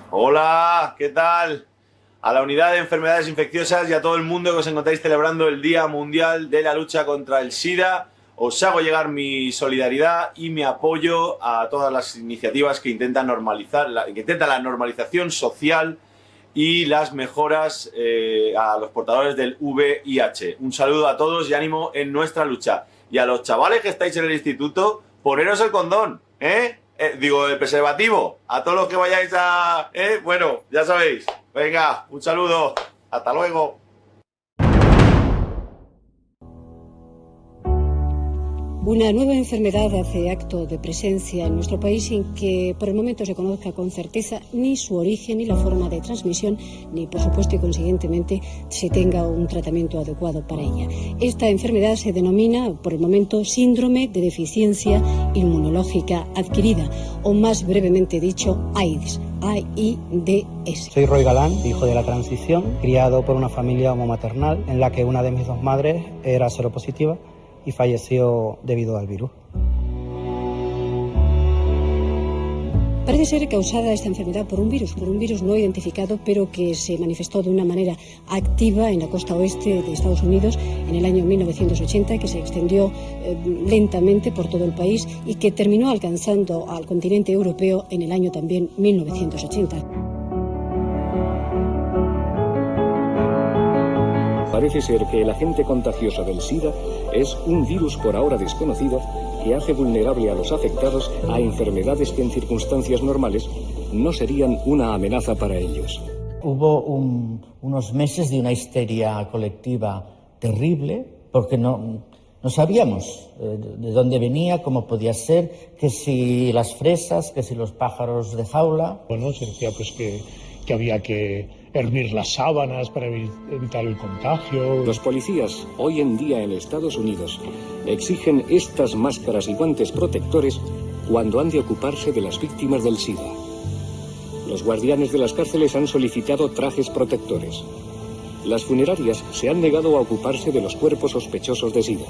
Hola, ¿qué tal? A la unidad de enfermedades infecciosas y a todo el mundo que os encontráis celebrando el Día Mundial de la Lucha contra el SIDA, os hago llegar mi solidaridad y mi apoyo a todas las iniciativas que intentan la normalización social y las mejoras a los portadores del VIH. Un saludo a todos y ánimo en nuestra lucha. Y a los chavales que estáis en el instituto, poneros el condón, ¿eh? Digo, el preservativo. A todos los que vayáis a... Bueno, ya sabéis. Venga, un saludo. Hasta luego. Una nueva enfermedad hace acto de presencia en nuestro país sin que por el momento se conozca con certeza ni su origen, ni la forma de transmisión, ni por supuesto y consiguientemente se tenga un tratamiento adecuado para ella. Esta enfermedad se denomina por el momento síndrome de deficiencia inmunológica adquirida, o más brevemente dicho, AIDS. AIDS. Soy Roy Galán, hijo de la transición, criado por una familia homomaternal en la que una de mis dos madres era seropositiva y falleció debido al virus. Parece ser causada esta enfermedad por un virus no identificado, pero que se manifestó de una manera activa en la costa oeste de Estados Unidos en el año 1980, que se extendió lentamente por todo el país y que terminó alcanzando al continente europeo en el año también 1980. Parece ser que el agente contagioso del SIDA es un virus por ahora desconocido que hace vulnerable a los afectados a enfermedades que en circunstancias normales no serían una amenaza para ellos. Hubo unos meses de una histeria colectiva terrible porque no sabíamos de dónde venía, cómo podía ser, que si las fresas, que si los pájaros de jaula. Bueno, se decía pues que había que hervir las sábanas para evitar el contagio. Los policías, hoy en día en Estados Unidos, exigen estas máscaras y guantes protectores cuando han de ocuparse de las víctimas del SIDA. Los guardianes de las cárceles han solicitado trajes protectores. Las funerarias se han negado a ocuparse de los cuerpos sospechosos de SIDA.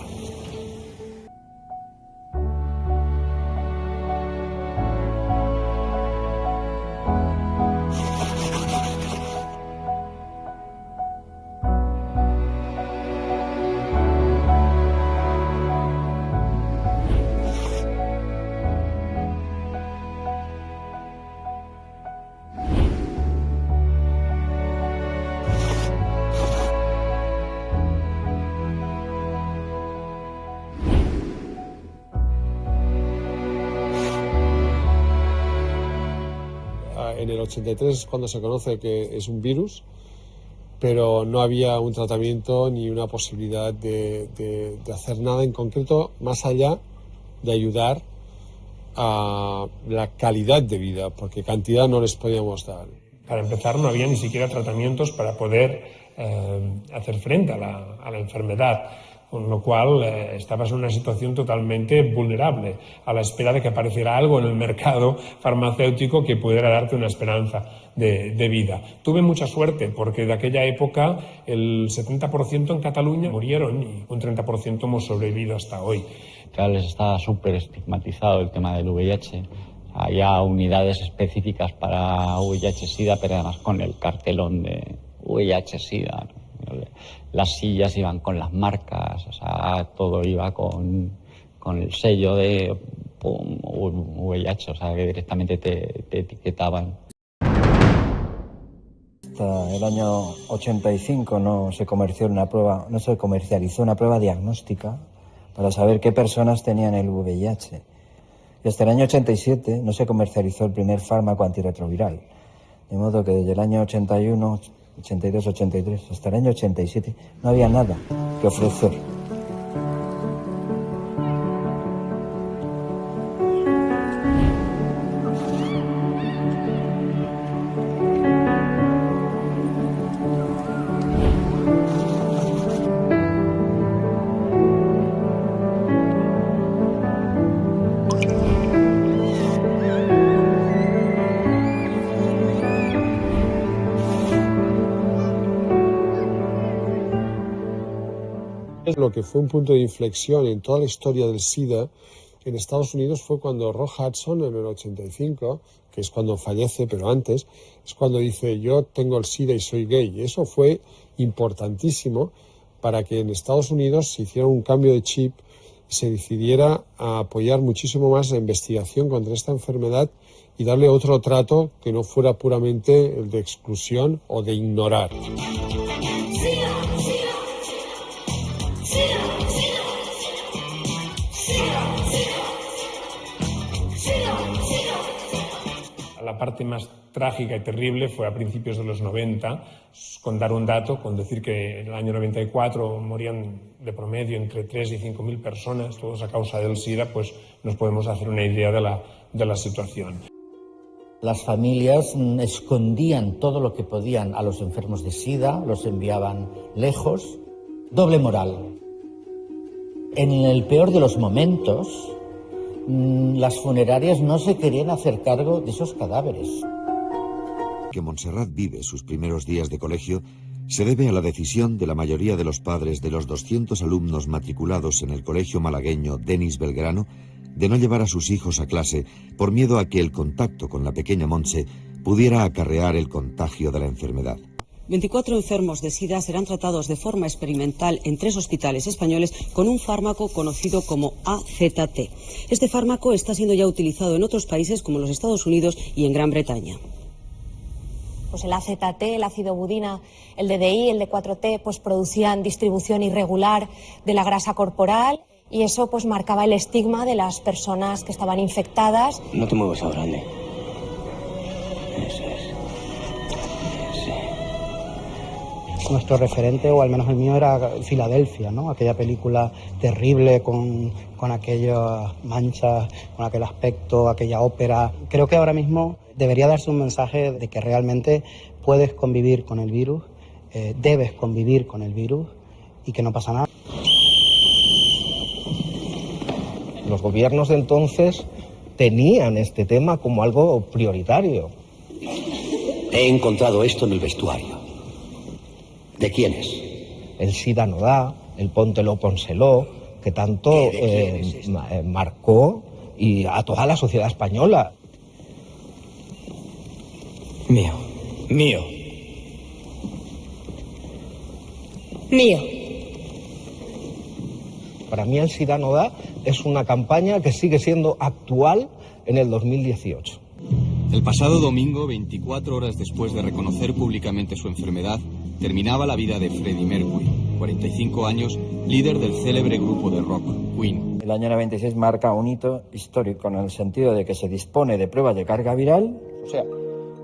En el 83 es cuando se conoce que es un virus, pero no había un tratamiento ni una posibilidad de hacer nada en concreto más allá de ayudar a la calidad de vida, porque cantidad no les podíamos dar. Para empezar, no había ni siquiera tratamientos para poder hacer frente a la enfermedad, con lo cual estabas en una situación totalmente vulnerable, a la espera de que apareciera algo en el mercado farmacéutico que pudiera darte una esperanza de vida. Tuve mucha suerte porque de aquella época el 70% en Cataluña murieron y un 30% hemos sobrevivido hasta hoy. Claro, les está súper estigmatizado el tema del VIH. Había unidades específicas para VIH-Sida, pero además con el cartelón de VIH-Sida. Las sillas iban con las marcas, o sea, todo iba con el sello de VIH, o sea, que directamente te etiquetaban. Hasta el año 85 no se comercializó una prueba diagnóstica para saber qué personas tenían el VIH. Y hasta el año 87 no se comercializó el primer fármaco antirretroviral. De modo que desde el año 81, 82, 83, hasta el año 87 no había nada que ofrecer. Lo que fue un punto de inflexión en toda la historia del SIDA en Estados Unidos fue cuando Rock Hudson, en el 85, que es cuando fallece, pero antes, es cuando dice: yo tengo el SIDA y soy gay. Y eso fue importantísimo para que en Estados Unidos se hiciera un cambio de chip y se decidiera a apoyar muchísimo más la investigación contra esta enfermedad y darle otro trato que no fuera puramente el de exclusión o de ignorar. La parte más trágica y terrible fue a principios de los 90, con dar un dato, con decir que en el año 94 morían de promedio entre 3 y 5.000 personas, todos a causa del SIDA, pues nos podemos hacer una idea de la situación. Las familias escondían todo lo que podían a los enfermos de SIDA, los enviaban lejos. Doble moral. En el peor de los momentos, las funerarias no se querían hacer cargo de esos cadáveres. Que Montserrat vive sus primeros días de colegio se debe a la decisión de la mayoría de los padres de los 200 alumnos matriculados en el colegio malagueño Denis Belgrano de no llevar a sus hijos a clase por miedo a que el contacto con la pequeña Montse pudiera acarrear el contagio de la enfermedad. 24 enfermos de SIDA serán tratados de forma experimental en 3 hospitales españoles con un fármaco conocido como AZT. Este fármaco está siendo ya utilizado en otros países como los Estados Unidos y en Gran Bretaña. Pues el AZT, el ácido budina, el DDI, el D4T, pues producían distribución irregular de la grasa corporal y eso pues marcaba el estigma de las personas que estaban infectadas. No te muevas ahora, Andy. Eso es. Nuestro referente, o al menos el mío, era Filadelfia, ¿no? Aquella película terrible con aquellas manchas, con aquel aspecto, aquella ópera. Creo que ahora mismo debería darse un mensaje de que realmente puedes convivir con el virus, debes convivir con el virus y que no pasa nada. Los gobiernos de entonces tenían este tema como algo prioritario. He encontrado esto en el vestuario. ¿De quién es? El SIDA no da, el póntelo, pónselo, que tanto marcó y a toda la sociedad española. Mío. Mío. Mío. Para mí el SIDA no da es una campaña que sigue siendo actual en el 2018. El pasado domingo, 24 horas después de reconocer públicamente su enfermedad, terminaba la vida de Freddie Mercury, 45 años, líder del célebre grupo de rock, Queen. El año 96 marca un hito histórico en el sentido de que se dispone de pruebas de carga viral. O sea,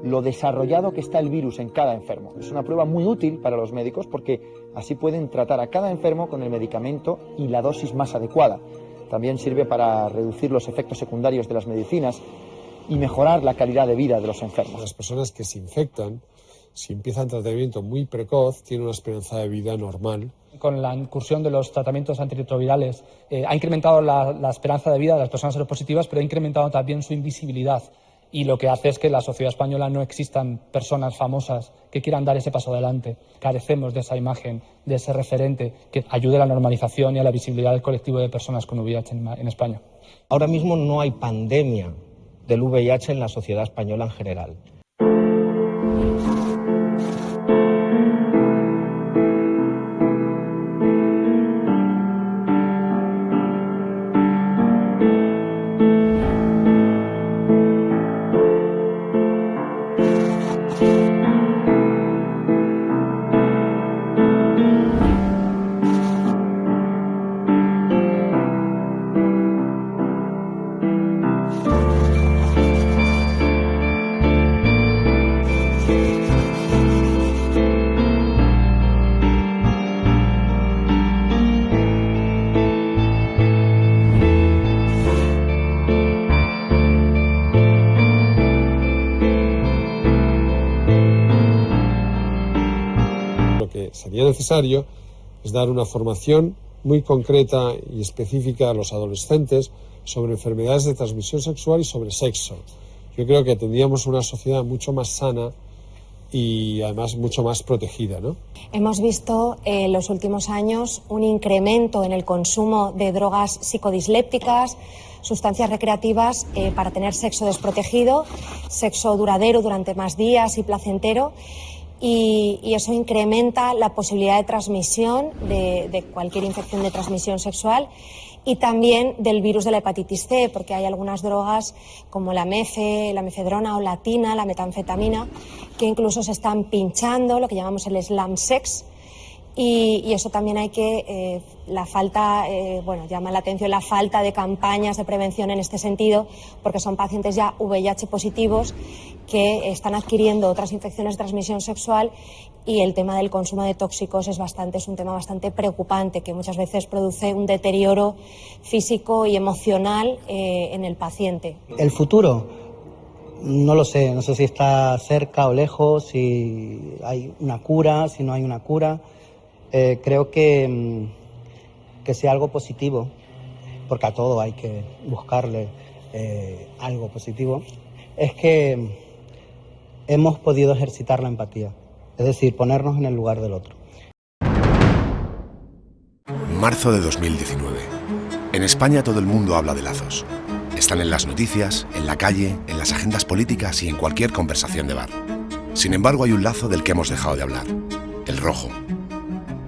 lo desarrollado que está el virus en cada enfermo. Es una prueba muy útil para los médicos porque así pueden tratar a cada enfermo con el medicamento y la dosis más adecuada. También sirve para reducir los efectos secundarios de las medicinas y mejorar la calidad de vida de los enfermos. Las personas que se infectan, si empiezan tratamiento muy precoz, tienen una esperanza de vida normal. Con la incursión de los tratamientos antirretrovirales ha incrementado la esperanza de vida de las personas seropositivas, pero ha incrementado también su invisibilidad. Y lo que hace es que en la sociedad española no existan personas famosas que quieran dar ese paso adelante. Carecemos de esa imagen, de ese referente que ayude a la normalización y a la visibilidad del colectivo de personas con VIH en España. Ahora mismo no hay pandemia del VIH en la sociedad española en general. Sería necesario es dar una formación muy concreta y específica a los adolescentes sobre enfermedades de transmisión sexual y sobre sexo. Yo creo que tendríamos una sociedad mucho más sana y además mucho más protegida, ¿no? Hemos visto en los últimos años un incremento en el consumo de drogas psicodislépticas, sustancias recreativas para tener sexo desprotegido, sexo duradero durante más días y placentero. Y eso incrementa la posibilidad de transmisión de cualquier infección de transmisión sexual y también del virus de la hepatitis C, porque hay algunas drogas como la mefedrona o la tina, la metanfetamina, que incluso se están pinchando, lo que llamamos el slam sex. Y eso también hay que, llama la atención la falta de campañas de prevención en este sentido, porque son pacientes ya VIH positivos que están adquiriendo otras infecciones de transmisión sexual y el tema del consumo de tóxicos es un tema bastante preocupante, que muchas veces produce un deterioro físico y emocional en el paciente. El futuro, no lo sé, no sé si está cerca o lejos, si hay una cura, si no hay una cura. Creo que sea algo positivo, porque a todo hay que buscarle algo positivo, es que hemos podido ejercitar la empatía, es decir, ponernos en el lugar del otro. Marzo de 2019. En España todo el mundo habla de lazos. Están en las noticias, en la calle, en las agendas políticas y en cualquier conversación de bar. Sin embargo, hay un lazo del que hemos dejado de hablar, el rojo.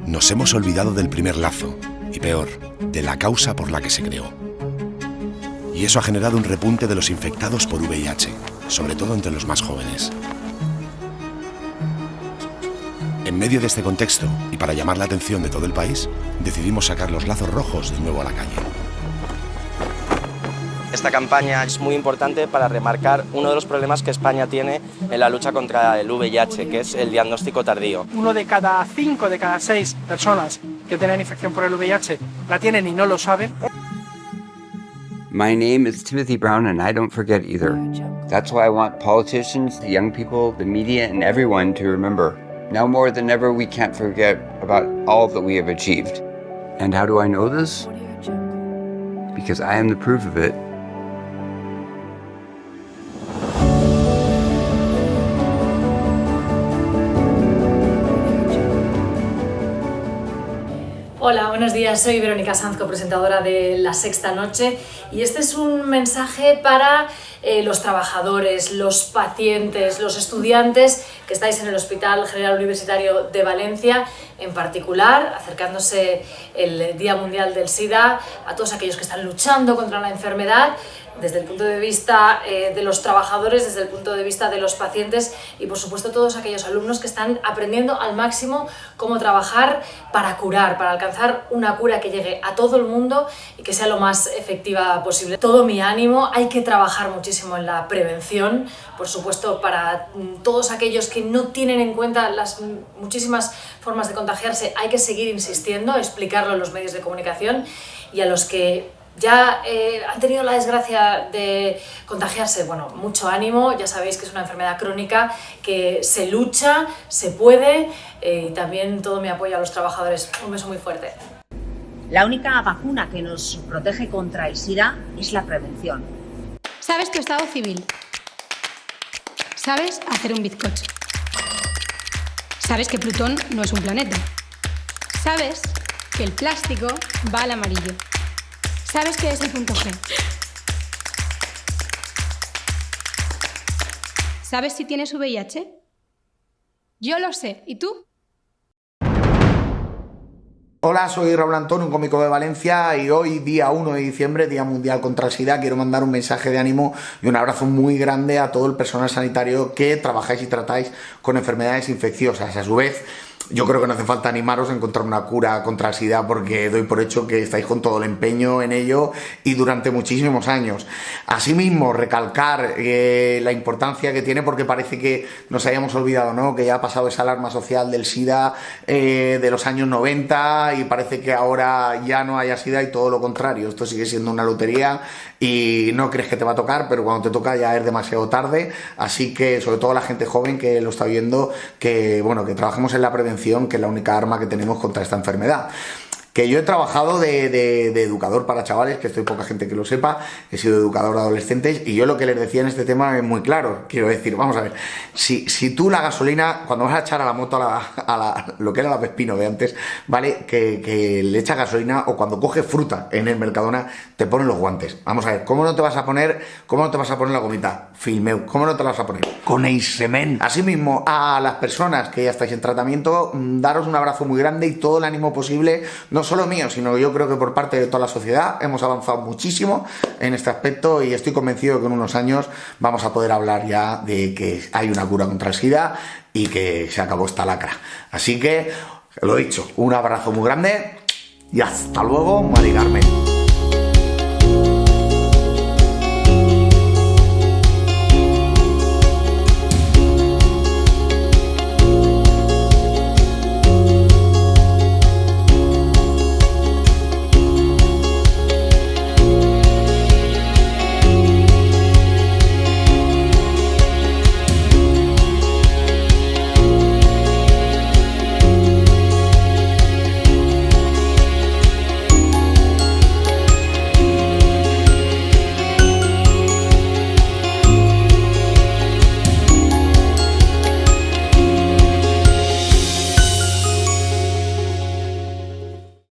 Nos hemos olvidado del primer lazo, y peor, de la causa por la que se creó. Y eso ha generado un repunte de los infectados por VIH, sobre todo entre los más jóvenes. En medio de este contexto, y para llamar la atención de todo el país, decidimos sacar los lazos rojos de nuevo a la calle. Esta campaña es muy importante para remarcar uno de los problemas que España tiene en la lucha contra el VIH, que es el diagnóstico tardío. 1 de cada 5 de cada 6 personas que tienen infección por el VIH la tienen y no lo saben. My name is Timothy Brown and I don't forget either. That's why I want politicians, the young people, the media and everyone to remember. Now more than ever we can't forget about all that we have achieved. And how do I know this? Because I am the proof of it. Hola, buenos días, soy Verónica Sanz, copresentadora de La Sexta Noche, y este es un mensaje para los trabajadores, los pacientes, los estudiantes que estáis en el Hospital General Universitario de Valencia, en particular, acercándose el Día Mundial del SIDA, a todos aquellos que están luchando contra la enfermedad, desde el punto de vista de los trabajadores, desde el punto de vista de los pacientes y, por supuesto, todos aquellos alumnos que están aprendiendo al máximo cómo trabajar para curar, para alcanzar una cura que llegue a todo el mundo y que sea lo más efectiva posible. Todo mi ánimo, hay que trabajar muchísimo en la prevención, por supuesto, para todos aquellos que no tienen en cuenta las muchísimas formas de contagiarse, hay que seguir insistiendo, explicarlo en los medios de comunicación, y a los que ya han tenido la desgracia de contagiarse, bueno, mucho ánimo, ya sabéis que es una enfermedad crónica que se lucha, se puede, y también todo mi apoyo a los trabajadores. Un beso muy fuerte. La única vacuna que nos protege contra el SIDA es la prevención. ¿Sabes tu estado civil? ¿Sabes hacer un bizcocho? ¿Sabes que Plutón no es un planeta? ¿Sabes que el plástico va al amarillo? ¿Sabes qué es el punto G? ¿Sabes si tienes VIH? Yo lo sé. ¿Y tú? Hola, soy Raúl Antón, un cómico de Valencia, y hoy, día 1 de diciembre, Día Mundial contra el SIDA, quiero mandar un mensaje de ánimo y un abrazo muy grande a todo el personal sanitario que trabajáis y tratáis con enfermedades infecciosas. A su vez, yo creo que no hace falta animaros a encontrar una cura contra el SIDA, porque doy por hecho que estáis con todo el empeño en ello y durante muchísimos años. Asimismo, recalcar la importancia que tiene, porque parece que nos hayamos olvidado, ¿no?, que ya ha pasado esa alarma social del SIDA de los años 90 y parece que ahora ya no haya SIDA y todo lo contrario. Esto sigue siendo una lotería y no crees que te va a tocar, pero cuando te toca ya es demasiado tarde. Así que, sobre todo la gente joven que lo está viendo, que bueno, que trabajemos en la prevención, que es la única arma que tenemos contra esta enfermedad. que yo he trabajado de educador para chavales, que estoy poca gente que lo sepa, he sido educador de adolescentes, y yo lo que les decía en este tema es muy claro. Quiero decir, vamos a ver, si tú la gasolina, cuando vas a echar a la moto lo que era la Vespino de antes, ¿vale? Que le echas gasolina, o cuando coges fruta en el Mercadona, te ponen los guantes. Vamos a ver, ¿cómo no te vas a poner la gomita? Filmeu, ¿cómo no te la vas a poner? Con Eisemen. Asimismo, a las personas que ya estáis en tratamiento, daros un abrazo muy grande y todo el ánimo posible, no solo mío, sino yo creo que por parte de toda la sociedad. Hemos avanzado muchísimo en este aspecto y estoy convencido que en unos años vamos a poder hablar ya de que hay una cura contra el SIDA y que se acabó esta lacra. Así que, lo dicho, un abrazo muy grande y hasta luego, Mari Carmen.